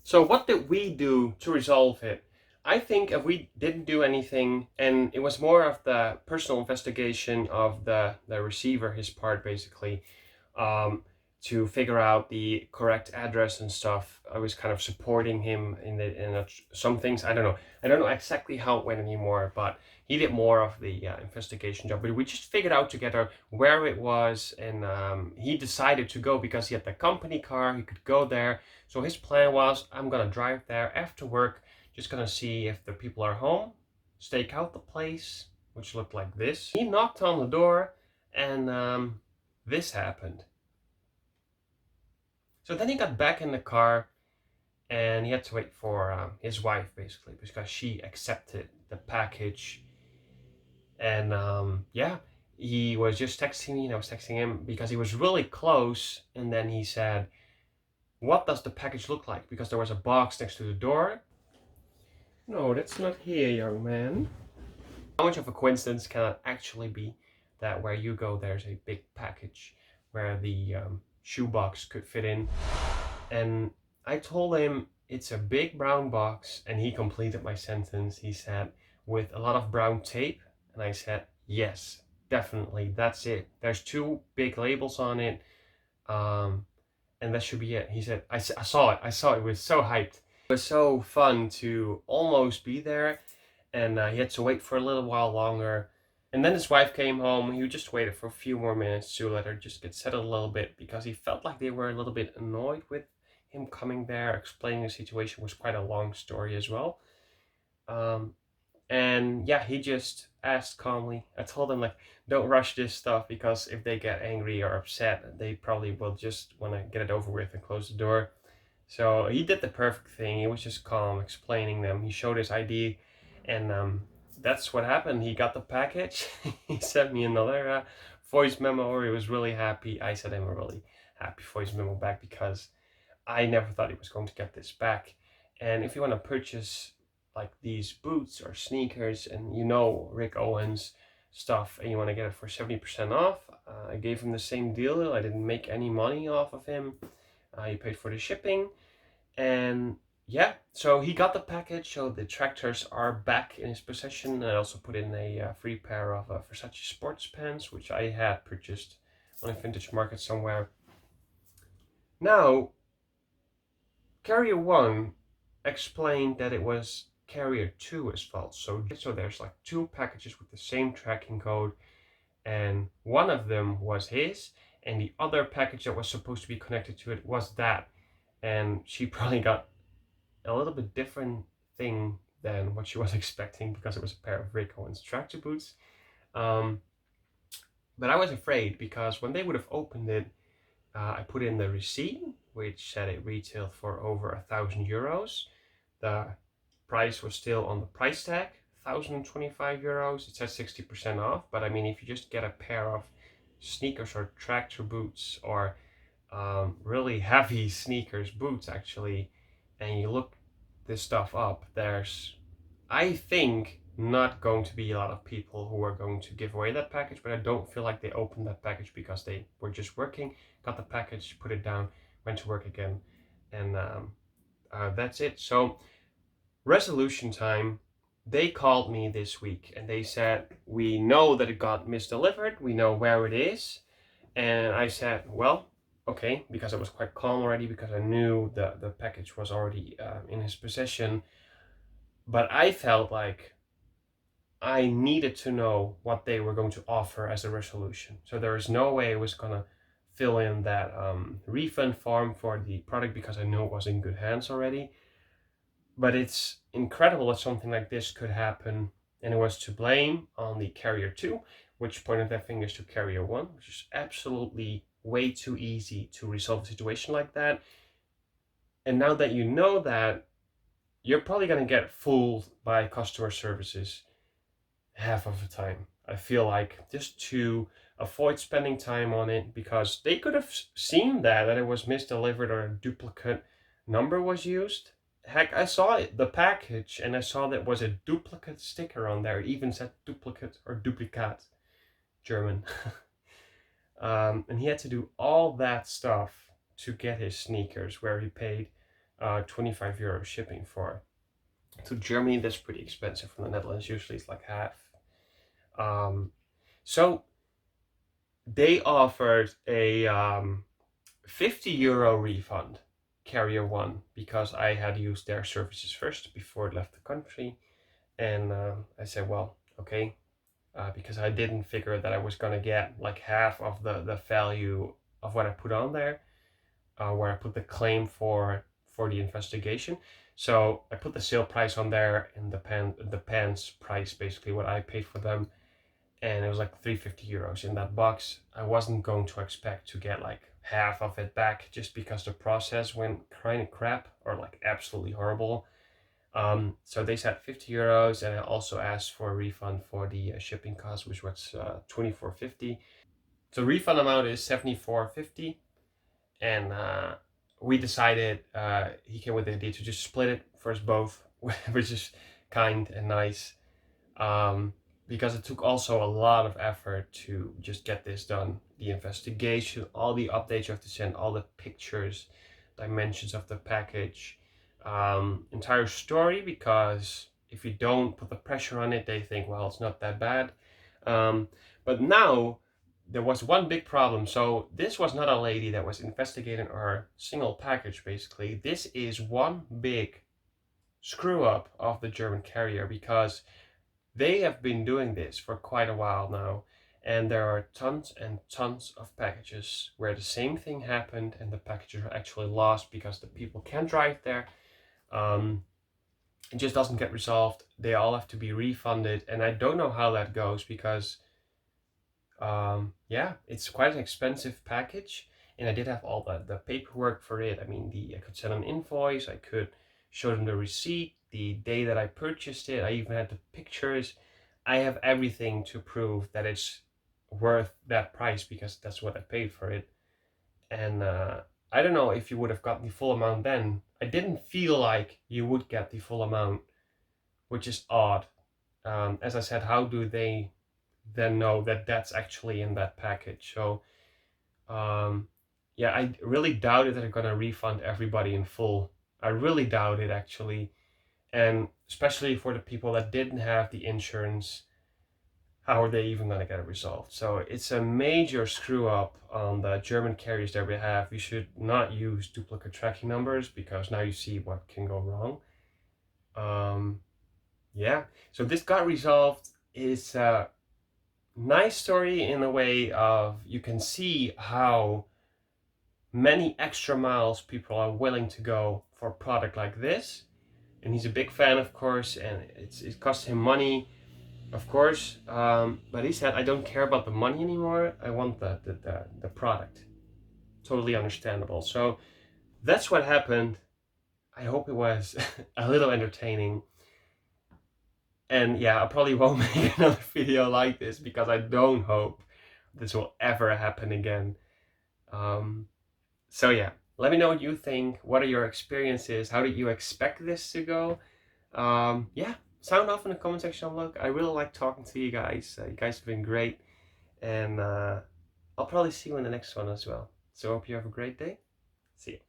So what did we do to resolve it? I think if we didn't do anything, and it was more of the personal investigation of the receiver, his part basically, um, to figure out the correct address and stuff. I was kind of supporting him in some things. I don't know exactly how it went anymore, but he did more of the investigation job. But we just figured out together where it was, and he decided to go because he had the company car. He could go there. So his plan was, I'm gonna drive there after work, just gonna see if the people are home, stake out the place, which looked like this. He knocked on the door, and this happened. So then he got back in the car and he had to wait for his wife basically because she accepted the package. And yeah, he was just texting me and I was texting him because he was really close. And then he said, "What does the package look like?" Because there was a box next to the door. No, that's not here, young man. How much of a coincidence can it actually be that where you go, there's a big package where the shoebox could fit in? And I told him it's a big brown box, and he completed my sentence. He said, with a lot of brown tape. And I said, yes, definitely, that's it. There's two big labels on it, um, and that should be it. He said, I saw it. I saw it. It was so hyped. It was so fun to almost be there, and he had to wait for a little while longer. And then his wife came home. He just waited for a few more minutes to let her just get settled a little bit because he felt like they were a little bit annoyed with him coming there. Explaining the situation was quite a long story as well. Um, and yeah, he just asked calmly. I told him, like, don't rush this stuff because if they get angry or upset, they probably will just want to get it over with and close the door. So he did the perfect thing. He was just calm, explaining them. He showed his ID, and that's what happened. He got the package. He sent me another voice memo. He was really happy. I sent him a really happy voice memo back because I never thought he was going to get this back. And if you want to purchase like these boots or sneakers, and you know Rick Owens stuff, and you want to get it for 70% off, I gave him the same deal. I didn't make any money off of him. He paid for the shipping, and yeah, so he got the package. So the tractors are back in his possession. I also put in a free pair of Versace sports pants, which I had purchased on a vintage market somewhere. Now, Carrier 1 explained that it was Carrier 2's fault. So there's like two packages with the same tracking code, and one of them was his, and the other package that was supposed to be connected to it was that. And she probably got a little bit different thing than what she was expecting because it was a pair of Rick Owens tractor boots. Um, but I was afraid because when they would have opened it, I put in the receipt, which said it retailed for over €1,000. The price was still on the price tag, €1,025. It says 60% off, but I mean, if you just get a pair of sneakers or tractor boots or really heavy sneakers, boots actually, and you look this stuff up, there's, I think, not going to be a lot of people who are going to give away that package, but I don't feel like they opened that package because they were just working, got the package, put it down, went to work again, and that's it. So, resolution time. They called me this week and they said, we know that it got misdelivered, we know where it is. And I said, well, okay, because I was quite calm already because I knew the package was already in his possession. But I felt like I needed to know what they were going to offer as a resolution. So there is no way I was going to fill in that refund form for the product because I knew it was in good hands already. But it's incredible that something like this could happen, and it was to blame on the Carrier 2, which pointed their fingers to Carrier 1, which is absolutely way too easy to resolve a situation like that. And now that you know that, you're probably going to get fooled by customer services half of the time. I feel like, just to avoid spending time on it, because they could have seen that it was misdelivered or a duplicate number was used. Heck, I saw it, the package, and I saw that was a duplicate sticker on there. It even said duplicate or duplicat, German. And he had to do all that stuff to get his sneakers, where he paid €25 shipping for. To Germany, that's pretty expensive. From the Netherlands, usually it's like half. So they offered a €50 refund, carrier one, because I had used their services first before it left the country. And I said, well, okay, because I didn't figure that I was gonna get like half of the value of what I put on there, where I put the claim for the investigation. So I put the sale price on there and the pants price, basically what I paid for them, and it was like €350 in that box. I wasn't going to expect to get like half of it back just because the process went kind of crap or like absolutely horrible. So they said €50, and I also asked for a refund for the shipping cost, which was $24.50. So refund amount is $74.50, and we decided, he came with the idea to just split it for us both, which is kind and nice. Because it took also a lot of effort to just get this done. The investigation, all the updates you have to send, all the pictures, dimensions of the package, entire story, because if you don't put the pressure on it, they think, well, it's not that bad. But now there was one big problem. So this was not a lady that was investigating our single package, basically. This is one big screw up of the German carrier, because they have been doing this for quite a while now, and there are tons and tons of packages where the same thing happened and the packages are actually lost because the people can't drive there. It just doesn't get resolved. They all have to be refunded, and I don't know how that goes because yeah, it's quite an expensive package, and I did have all the paperwork for it. I mean, I could send an invoice, I could show them the receipt, the day that I purchased it. I even had the pictures. I have everything to prove that it's worth that price because that's what I paid for it. And I don't know if you would have gotten the full amount then. I didn't feel like you would get the full amount, which is odd. As I said, how do they then know that that's actually in that package? So yeah, I really doubted that they're gonna refund everybody in full. I really doubt it, actually. And especially for the people that didn't have the insurance, how are they even gonna get it resolved? So it's a major screw up on the German carriers that we have. You should not use duplicate tracking numbers because now you see what can go wrong. Yeah, so this got resolved. It's a nice story in a way of you can see how many extra miles people are willing to go for a product like this. And he's a big fan, of course, and it costs him money, of course. But he said, I don't care about the money anymore. I want the product. Totally understandable. So that's what happened. I hope it was a little entertaining. And yeah, I probably won't make another video like this because I don't hope this will ever happen again. So yeah, let me know what you think. What are your experiences? How did you expect this to go? Yeah, sound off in the comment section. Look, I really like talking to you guys. You guys have been great, and I'll probably see you in the next one as well. So I hope you have a great day. See you.